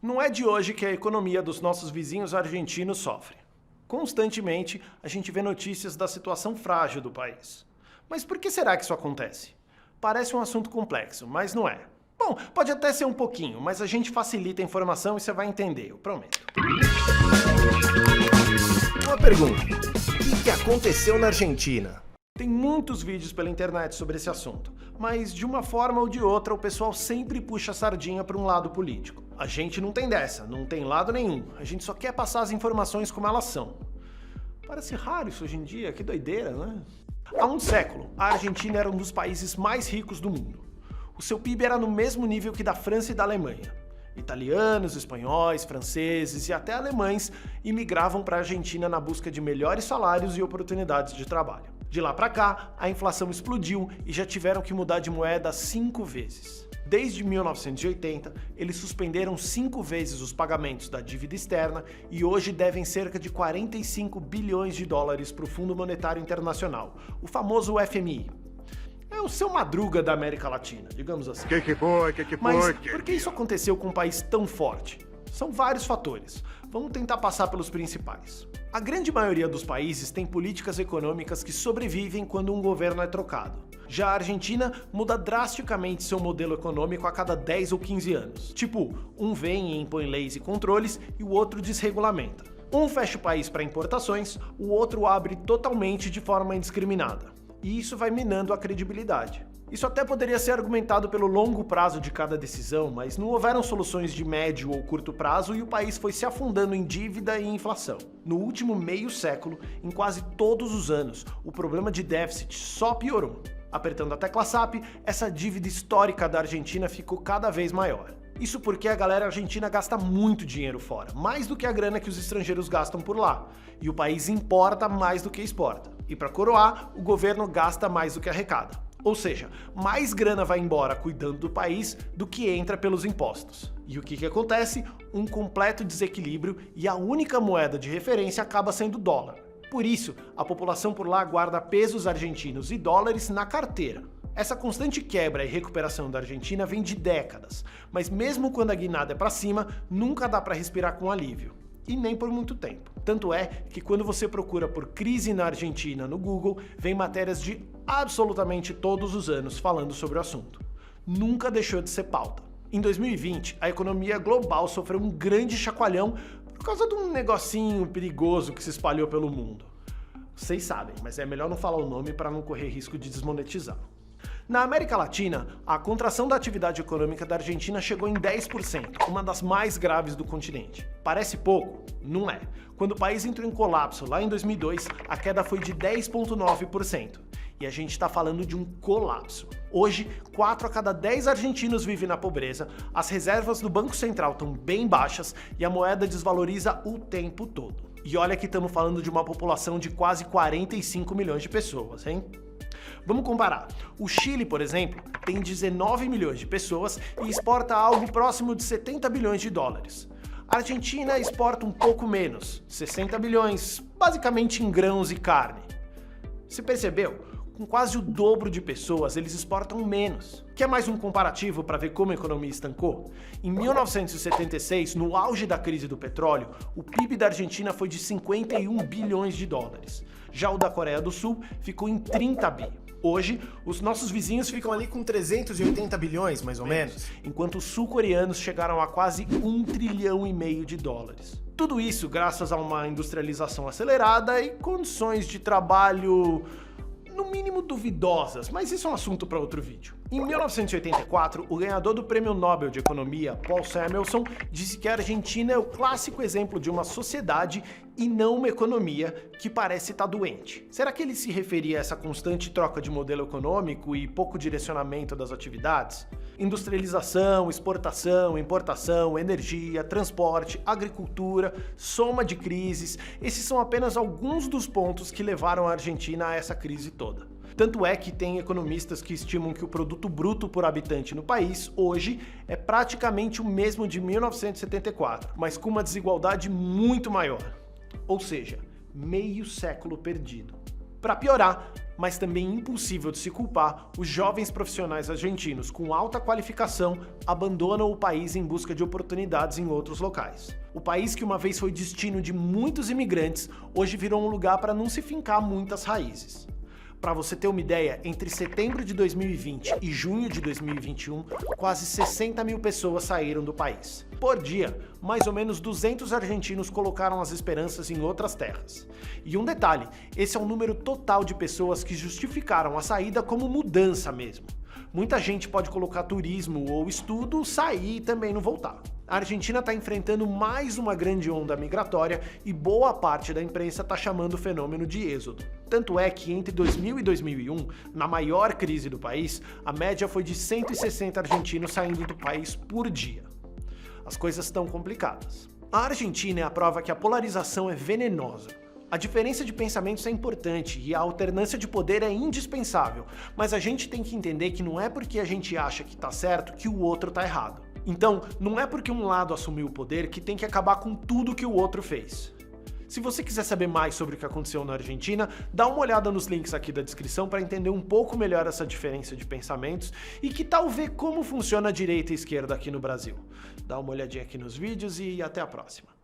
Não é de hoje que a economia dos nossos vizinhos argentinos sofre. Constantemente, a gente vê notícias da situação frágil do país. Mas por que será que isso acontece? Parece um assunto complexo, mas não é. Bom, pode até ser um pouquinho, mas a gente facilita a informação e você vai entender, eu prometo. Uma pergunta: o que aconteceu na Argentina? Tem muitos vídeos pela internet sobre esse assunto, mas de uma forma ou de outra o pessoal sempre puxa a sardinha para um lado político. A gente não tem dessa, não tem lado nenhum, a gente só quer passar as informações como elas são. Parece raro isso hoje em dia, que doideira, né? Há um século, a Argentina era um dos países mais ricos do mundo. O seu PIB era no mesmo nível que da França e da Alemanha. Italianos, espanhóis, franceses e até alemães imigravam para a Argentina na busca de melhores salários e oportunidades de trabalho. De lá para cá, a inflação explodiu e já tiveram que mudar de moeda 5 vezes. Desde 1980, eles suspenderam 5 vezes os pagamentos da dívida externa e hoje devem cerca de 45 bilhões de dólares para o Fundo Monetário Internacional, o famoso FMI. É o seu Madruga da América Latina, digamos assim. Mas por que isso aconteceu com um país tão forte? São vários fatores. Vamos tentar passar pelos principais. A grande maioria dos países tem políticas econômicas que sobrevivem quando um governo é trocado. Já a Argentina muda drasticamente seu modelo econômico a cada 10 ou 15 anos. Tipo, um vem e impõe leis e controles e o outro desregulamenta. Um fecha o país para importações, o outro abre totalmente de forma indiscriminada. E isso vai minando a credibilidade. Isso até poderia ser argumentado pelo longo prazo de cada decisão, mas não houveram soluções de médio ou curto prazo e o país foi se afundando em dívida e inflação. No último meio século, em quase todos os anos, o problema de déficit só piorou. Apertando a tecla SAP, essa dívida histórica da Argentina ficou cada vez maior. Isso porque a galera argentina gasta muito dinheiro fora, mais do que a grana que os estrangeiros gastam por lá. E o país importa mais do que exporta. E para coroar, o governo gasta mais do que arrecada. Ou seja, mais grana vai embora cuidando do país do que entra pelos impostos. E o que acontece? Um completo desequilíbrio e a única moeda de referência acaba sendo o dólar. Por isso, a população por lá guarda pesos argentinos e dólares na carteira. Essa constante quebra e recuperação da Argentina vem de décadas, mas mesmo quando a guinada é para cima, nunca dá para respirar com alívio. E nem por muito tempo. Tanto é que quando você procura por crise na Argentina no Google, vem matérias de absolutamente todos os anos falando sobre o assunto. Nunca deixou de ser pauta. Em 2020, a economia global sofreu um grande chacoalhão por causa de um negocinho perigoso que se espalhou pelo mundo. Vocês sabem, mas é melhor não falar o nome para não correr risco de desmonetizar. Na América Latina, a contração da atividade econômica da Argentina chegou em 10%, uma das mais graves do continente. Parece pouco? Não é. Quando o país entrou em colapso lá em 2002, a queda foi de 10,9%. E a gente está falando de um colapso. Hoje, 4 a cada 10 argentinos vivem na pobreza, as reservas do Banco Central estão bem baixas e a moeda desvaloriza o tempo todo. E olha que estamos falando de uma população de quase 45 milhões de pessoas, hein? Vamos comparar. O Chile, por exemplo, tem 19 milhões de pessoas e exporta algo próximo de 70 bilhões de dólares. A Argentina exporta um pouco menos, 60 bilhões, basicamente em grãos e carne. Você percebeu? Com quase o dobro de pessoas, eles exportam menos. Quer mais um comparativo para ver como a economia estancou? Em 1976, no auge da crise do petróleo, o PIB da Argentina foi de 51 bilhões de dólares. Já o da Coreia do Sul ficou em 30 bi. Hoje, os nossos vizinhos ficam ali com 380 bilhões, mais ou menos, enquanto os sul-coreanos chegaram a quase 1,5 trilhão de dólares. Tudo isso graças a uma industrialização acelerada e condições de trabalho no mínimo duvidosas, mas isso é um assunto para outro vídeo. Em 1984, o ganhador do Prêmio Nobel de Economia, Paul Samuelson, disse que a Argentina é o clássico exemplo de uma sociedade e não uma economia que parece estar doente. Será que ele se referia a essa constante troca de modelo econômico e pouco direcionamento das atividades? Industrialização, exportação, importação, energia, transporte, agricultura, soma de crises, esses são apenas alguns dos pontos que levaram a Argentina a essa crise toda. Tanto é que tem economistas que estimam que o produto bruto por habitante no país, hoje, é praticamente o mesmo de 1974, mas com uma desigualdade muito maior. Ou seja, meio século perdido. Para piorar, mas também impossível de se culpar, os jovens profissionais argentinos com alta qualificação abandonam o país em busca de oportunidades em outros locais. O país que uma vez foi destino de muitos imigrantes, hoje virou um lugar para não se fincar muitas raízes. Para você ter uma ideia, entre setembro de 2020 e junho de 2021, quase 60 mil pessoas saíram do país. Por dia, mais ou menos 200 argentinos colocaram as esperanças em outras terras. E um detalhe, esse é o número total de pessoas que justificaram a saída como mudança mesmo. Muita gente pode colocar turismo ou estudo, sair e também não voltar. A Argentina está enfrentando mais uma grande onda migratória e boa parte da imprensa está chamando o fenômeno de êxodo. Tanto é que entre 2000 e 2001, na maior crise do país, a média foi de 160 argentinos saindo do país por dia. As coisas estão complicadas. A Argentina é a prova que a polarização é venenosa. A diferença de pensamentos é importante e a alternância de poder é indispensável, mas a gente tem que entender que não é porque a gente acha que tá certo que o outro tá errado. Então, não é porque um lado assumiu o poder que tem que acabar com tudo que o outro fez. Se você quiser saber mais sobre o que aconteceu na Argentina, dá uma olhada nos links aqui da descrição para entender um pouco melhor essa diferença de pensamentos e que tal ver como funciona a direita e a esquerda aqui no Brasil. Dá uma olhadinha aqui nos vídeos e até a próxima.